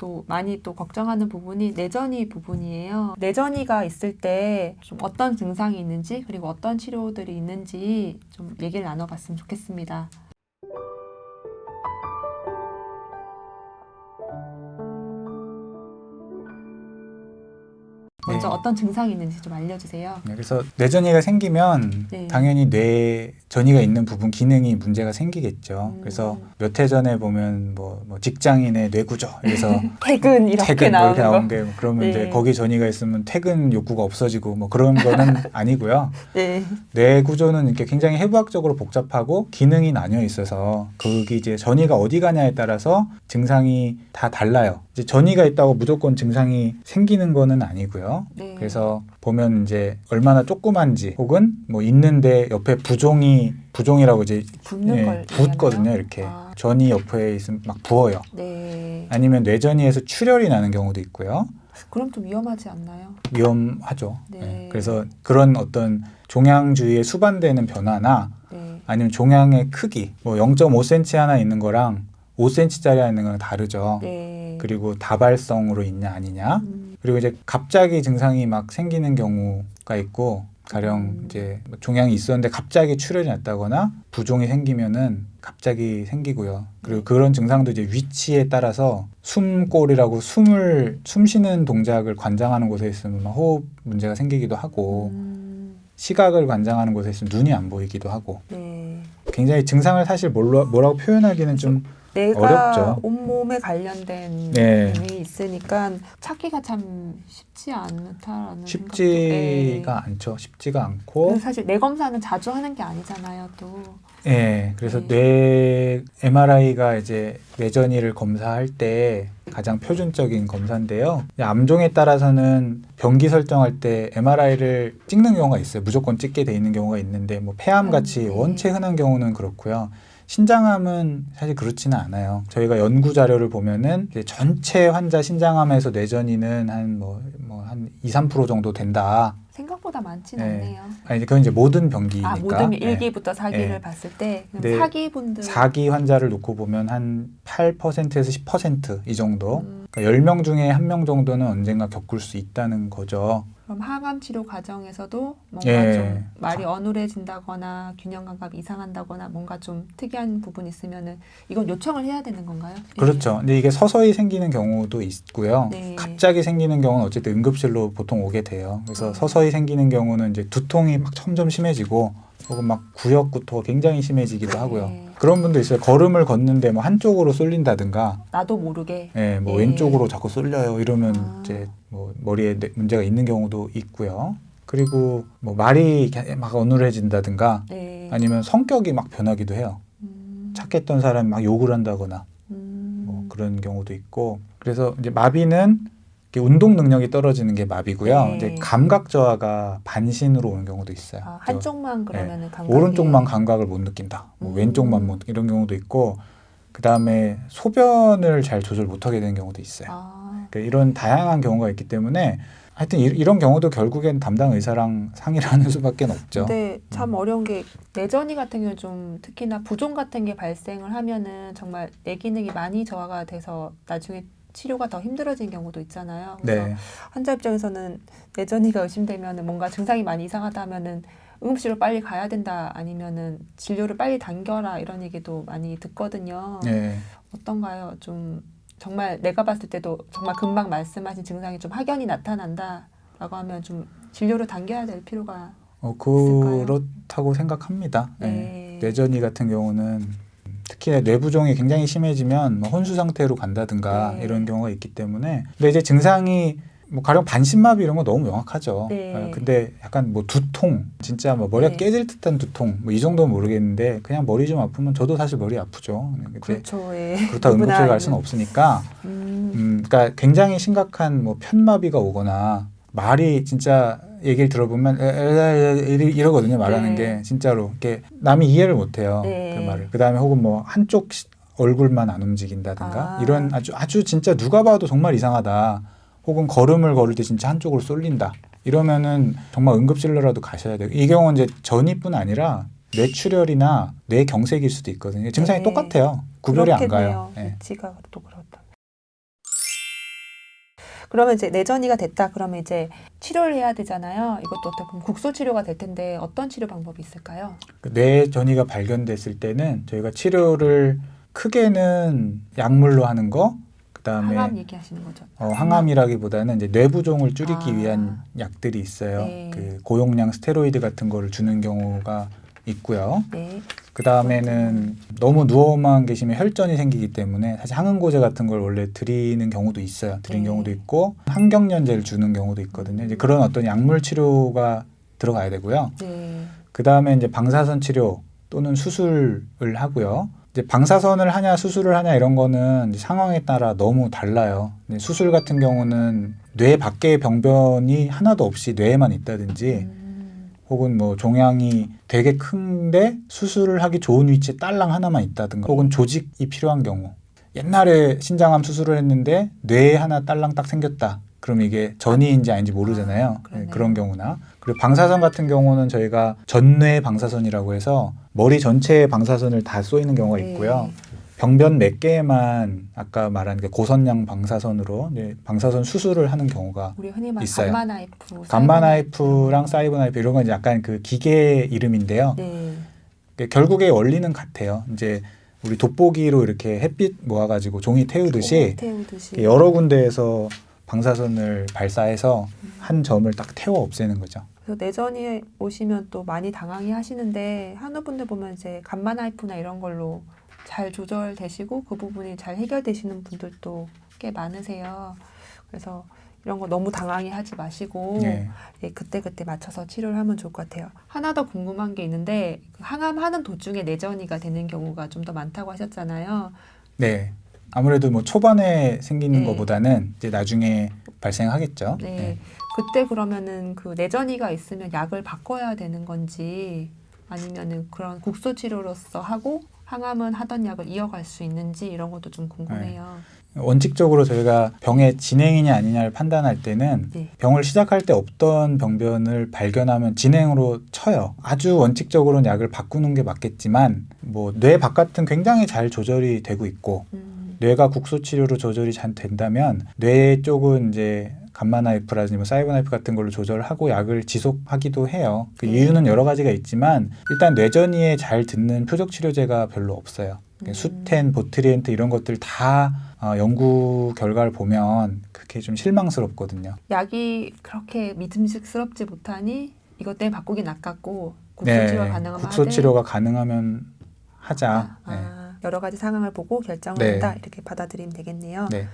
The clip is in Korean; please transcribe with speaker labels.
Speaker 1: 또 많이 또 걱정하는 부분이 뇌전이 부분이에요. 뇌전이가 있을 때 좀 어떤 증상이 있는지 그리고 어떤 치료들이 있는지 좀 얘기를 나눠봤으면 좋겠습니다. 먼저
Speaker 2: 네.
Speaker 1: 어떤 증상이 있는지 좀 알려주세요.
Speaker 2: 네, 그래서 뇌전이가 생기면
Speaker 1: 네.
Speaker 2: 당연히 뇌 전이가 있는 부분 기능이 문제가 생기겠죠. 그래서 몇 해 전에 보면 뭐 직장인의 뇌구조 그래서
Speaker 1: 퇴근 이렇게
Speaker 2: 퇴근 뭐
Speaker 1: 나오는
Speaker 2: 이렇게 나온
Speaker 1: 거.
Speaker 2: 게 그러면
Speaker 1: 네.
Speaker 2: 이제 거기 전이가 있으면 퇴근 욕구가 없어지고 뭐 그런 거는 아니고요.
Speaker 1: 네.
Speaker 2: 뇌 구조는 이렇게 굉장히 해부학적으로 복잡하고 기능이 나뉘어 있어서 거기 이제 전이가 어디 가냐에 따라서 증상이 다 달라요. 이제 전이가 있다고 무조건 증상이 생기는 거는 아니고요.
Speaker 1: 네.
Speaker 2: 그래서 보면 이제 얼마나 조그만지 혹은 뭐 있는데 옆에 부종이라고 이제
Speaker 1: 붓는 걸
Speaker 2: 붓거든요.
Speaker 1: 얘기하나요?
Speaker 2: 이렇게
Speaker 1: 아.
Speaker 2: 전이 옆에 있으면 막 부어요.
Speaker 1: 네.
Speaker 2: 아니면 뇌전이에서 출혈이 나는 경우도 있고요.
Speaker 1: 그럼 좀 위험하지 않나요?
Speaker 2: 위험하죠.
Speaker 1: 네.
Speaker 2: 네. 그래서 그런 어떤 종양 주위에 수반되는 변화나
Speaker 1: 네.
Speaker 2: 아니면 종양의 크기, 뭐 0.5cm 하나 있는 거랑 5cm짜리 하나 있는 거랑 다르죠.
Speaker 1: 네.
Speaker 2: 그리고 다발성으로 있냐 아니냐. 그리고 이제 갑자기 증상이 막 생기는 경우가 있고 가령 이제 종양이 있었는데 갑자기 출혈이 났다거나 부종이 생기면은 갑자기 생기고요. 그리고 그런 증상도 이제 위치에 따라서 숨골이라고 숨 쉬는 동작을 관장하는 곳에 있으면 호흡 문제가 생기기도 하고 시각을 관장하는 곳에 있으면 눈이 안 보이기도 하고
Speaker 1: 네.
Speaker 2: 굉장히 증상을 사실 뭐라고 표현하기는 좀
Speaker 1: 내가
Speaker 2: 어렵죠.
Speaker 1: 온몸에 관련된
Speaker 2: 네.
Speaker 1: 부분이 있으니까 찾기가 참 쉽지 않다라는
Speaker 2: 쉽지가 않죠. 쉽지가 않고
Speaker 1: 사실 뇌 검사는 자주 하는 게 아니잖아요, 또.
Speaker 2: 예, 그래서
Speaker 1: 네.
Speaker 2: 뇌 MRI가 이제 뇌전이를 검사할 때 가장 표준적인 검사인데요. 암종에 따라서는 병기 설정할 때 MRI를 찍는 경우가 있어요. 무조건 찍게 돼 있는 경우가 있는데 뭐 폐암 같이
Speaker 1: 네.
Speaker 2: 원체 흔한 경우는 그렇고요. 신장암은 사실 그렇지는 않아요. 저희가 연구 자료를 보면은 이제 전체 환자 신장암에서 뇌전이는 한 2, 3% 정도 된다.
Speaker 1: 생각보다 많진
Speaker 2: 네.
Speaker 1: 않네요.
Speaker 2: 아니 그건 이제 모든 병기니까.
Speaker 1: 모든
Speaker 2: 네.
Speaker 1: 1기부터 4기를
Speaker 2: 네.
Speaker 1: 봤을 때
Speaker 2: 네.
Speaker 1: 4기분들
Speaker 2: 4기 환자를 놓고 보면 한 8%에서 10%이 정도. 그러니까 10명 중에 1명 정도는 언젠가 겪을 수 있다는 거죠.
Speaker 1: 그럼 항암 치료 과정에서도 뭔가
Speaker 2: 예.
Speaker 1: 좀 말이 어눌해진다거나 균형 감각이 이상한다거나 뭔가 좀 특이한 부분이 있으면은 이건 요청을 해야 되는 건가요?
Speaker 2: 그렇죠. 근데 이게 서서히 생기는 경우도 있고요.
Speaker 1: 네.
Speaker 2: 갑자기 생기는 경우는 어쨌든 응급실로 보통 오게 돼요. 그래서 서서히 생기는 경우는 이제 두통이 막 점점 심해지고 혹은 막 구역구토가 굉장히 심해지기도 하고요.
Speaker 1: 네.
Speaker 2: 그런 분도 있어요. 걸음을 걷는데 뭐 한쪽으로 쏠린다든가
Speaker 1: 나도 모르게.
Speaker 2: 예, 뭐
Speaker 1: 예.
Speaker 2: 왼쪽으로 자꾸 쏠려요. 이러면 이제 뭐 머리에 문제가 있는 경우도 있고요. 그리고 뭐 말이 막 어눌해진다든가
Speaker 1: 네.
Speaker 2: 아니면 성격이 막 변하기도 해요. 착했던 사람이 막 욕을 한다거나 뭐 그런 경우도 있고. 그래서 이제 마비는 이렇게 운동 능력이 떨어지는 게 마비고요.
Speaker 1: 네.
Speaker 2: 이제 감각 저하가 반신으로 오는 경우도 있어요.
Speaker 1: 한쪽만 그러면은 감각이
Speaker 2: 오른쪽만 감각을 못 느낀다. 뭐 왼쪽만 못 이런 경우도 있고. 그다음에 소변을 잘 조절 못하게 되는 경우도 있어요. 그러니까 이런 다양한 경우가 있기 때문에 하여튼 이런 경우도 결국엔 담당 의사랑 상의를 하는 수밖에 없죠.
Speaker 1: 근데 참 어려운 게 뇌전이 같은 경우는 좀 특히나 부종 같은 게 발생을 하면은 정말 뇌 기능이 많이 저하가 돼서 나중에 치료가 더 힘들어진 경우도 있잖아요. 그래서
Speaker 2: 네.
Speaker 1: 환자 입장에서는 뇌전이가 의심되면은 뭔가 증상이 많이 이상하다 하면은 응급실로 빨리 가야 된다 아니면은 진료를 빨리 당겨라 이런 얘기도 많이 듣거든요.
Speaker 2: 네.
Speaker 1: 어떤가요? 좀 정말 내가 봤을 때도 정말 금방 말씀하신 증상이 좀 확연히 나타난다라고 하면 좀 진료를 당겨야 될 필요가 있을까요?
Speaker 2: 그렇다고 생각합니다.
Speaker 1: 네.
Speaker 2: 뇌전이 같은 경우는 특히 뇌부종이 굉장히 심해지면 뭐 혼수 상태로 간다든가
Speaker 1: 네.
Speaker 2: 이런 경우가 있기 때문에 근데 이제 증상이 뭐 가령 반신마비 이런 거 너무 명확하죠.
Speaker 1: 네.
Speaker 2: 근데 약간 뭐 두통, 진짜 뭐 머리가
Speaker 1: 네.
Speaker 2: 깨질 듯한 두통, 뭐 이 정도는 모르겠는데 그냥 머리 좀 아프면 저도 사실 머리 아프죠. 근데
Speaker 1: 그렇죠. 예.
Speaker 2: 그렇다고 응급실 갈 수는 없으니까, 그러니까 굉장히 심각한 뭐 편마비가 오거나 말이 진짜 얘기를 들어보면 이러거든요. 말하는
Speaker 1: 네.
Speaker 2: 게 진짜로 이렇게 남이 이해를 못해요.
Speaker 1: 네.
Speaker 2: 그 말을. 그 다음에 혹은 뭐 한쪽 얼굴만 안 움직인다든가 이런 아주 진짜 누가 봐도 정말 이상하다. 혹은 걸음을 걸을 때 진짜 한쪽으로 쏠린다. 이러면은 정말 응급실로라도 가셔야 돼요. 이 경우는 이제 전이뿐 아니라 뇌출혈이나 뇌경색일 수도 있거든요. 증상이
Speaker 1: 네.
Speaker 2: 똑같아요. 구별이 안
Speaker 1: 그렇겠네요.
Speaker 2: 가요. 네.
Speaker 1: 위치가 또 그렇다. 그러면 이제 내전이가 됐다. 그러면 이제 치료를 해야 되잖아요. 이것도 어떻게 보면 국소 치료가 될 텐데 어떤 치료 방법이 있을까요?
Speaker 2: 뇌 전이가 발견됐을 때는 저희가 치료를 크게는 약물로 하는 거, 그다음에
Speaker 1: 항암 얘기하시는 거죠.
Speaker 2: 항암이라기보다는 이제 뇌부종을 줄이기
Speaker 1: 아.
Speaker 2: 위한 약들이 있어요.
Speaker 1: 네.
Speaker 2: 그 고용량 스테로이드 같은 거를 주는 경우가 있고요.
Speaker 1: 네.
Speaker 2: 그 다음에는 너무 누워만 계시면 혈전이 생기기 때문에 사실 항응고제 같은 걸 원래 드리는 경우도 있어요. 드린
Speaker 1: 네.
Speaker 2: 경우도 있고 항경련제를 주는 경우도 있거든요. 이제 그런 어떤 약물 치료가 들어가야 되고요.
Speaker 1: 네.
Speaker 2: 그 다음에 이제 방사선 치료 또는 수술을 하고요. 이제 방사선을 하냐 수술을 하냐 이런 거는 이제 상황에 따라 너무 달라요. 수술 같은 경우는 뇌 밖의 병변이 하나도 없이 뇌에만 있다든지 혹은 뭐 종양이 되게 큰데 수술을 하기 좋은 위치에 딸랑 하나만 있다든가 혹은 조직이 필요한 경우 옛날에 신장암 수술을 했는데 뇌에 하나 딸랑 딱 생겼다. 그럼 이게 전이인지 아닌지 모르잖아요.
Speaker 1: 그러네요.
Speaker 2: 그런 경우나 그리고 방사선 같은 경우는 저희가 전뇌 방사선이라고 해서 머리 전체에 방사선을 다 쏘이는 경우가 있고요. 병변 몇 개에만 아까 말한 게 고선량 방사선으로 이제 방사선 수술을 하는 경우가
Speaker 1: 우리 흔히 말하는
Speaker 2: 있어요.
Speaker 1: 감마나이프,
Speaker 2: 감마나이프랑 사이버나이프 이런 건 약간 그 기계 이름인데요.
Speaker 1: 네.
Speaker 2: 결국의 원리는 같아요. 이제 우리 돋보기로 이렇게 햇빛 모아가지고 종이 태우듯이
Speaker 1: 태우듯이.
Speaker 2: 여러 군데에서 방사선을 발사해서 한 점을 딱 태워 없애는 거죠.
Speaker 1: 그래서 내전이 오시면 또 많이 당황해 하시는데 한우분들 보면 이제 감마나이프나 이런 걸로 잘 조절되시고 그 부분이 잘 해결되시는 분들도 꽤 많으세요. 그래서 이런 거 너무 당황해 하지 마시고
Speaker 2: 네.
Speaker 1: 예, 그때그때 맞춰서 치료를 하면 좋을 것 같아요. 하나 더 궁금한 게 있는데 그 항암하는 도중에 내전이가 되는 경우가 좀 더 많다고 하셨잖아요.
Speaker 2: 네. 아무래도 뭐 초반에 생기는
Speaker 1: 네.
Speaker 2: 것보다는 이제 나중에 발생하겠죠.
Speaker 1: 네. 그때 그러면은 그 내전이가 있으면 약을 바꿔야 되는 건지 아니면은 그런 국소 치료로서 하고 항암은 하던 약을 이어갈 수 있는지 이런 것도 좀 궁금해요.
Speaker 2: 원칙적으로 저희가 병의 진행이냐 아니냐를 판단할 때는
Speaker 1: 네.
Speaker 2: 병을 시작할 때 없던 병변을 발견하면 진행으로 쳐요. 아주 원칙적으로는 약을 바꾸는 게 맞겠지만 뭐 뇌 바깥은 굉장히 잘 조절이 되고 있고 뇌가 국소 치료로 조절이 잘 된다면 뇌 쪽은 이제 감마나이프라든지 뭐 사이버나이프 같은 걸로 조절하고 약을 지속하기도 해요. 그 이유는 여러 가지가 있지만 일단 뇌전이에 잘 듣는 표적 치료제가 별로 없어요. 수텐, 보트리엔트 이런 것들 다 연구 결과를 보면 그게 좀 실망스럽거든요.
Speaker 1: 약이 그렇게 믿음직스럽지 못하니 이것 때문에 바꾸긴 아깝고 국소 치료가 가능하면
Speaker 2: 국소 치료가 가능하면 하자.
Speaker 1: 여러 가지 상황을 보고 결정을
Speaker 2: 네.
Speaker 1: 한다 이렇게 받아들이면 되겠네요.
Speaker 2: 네.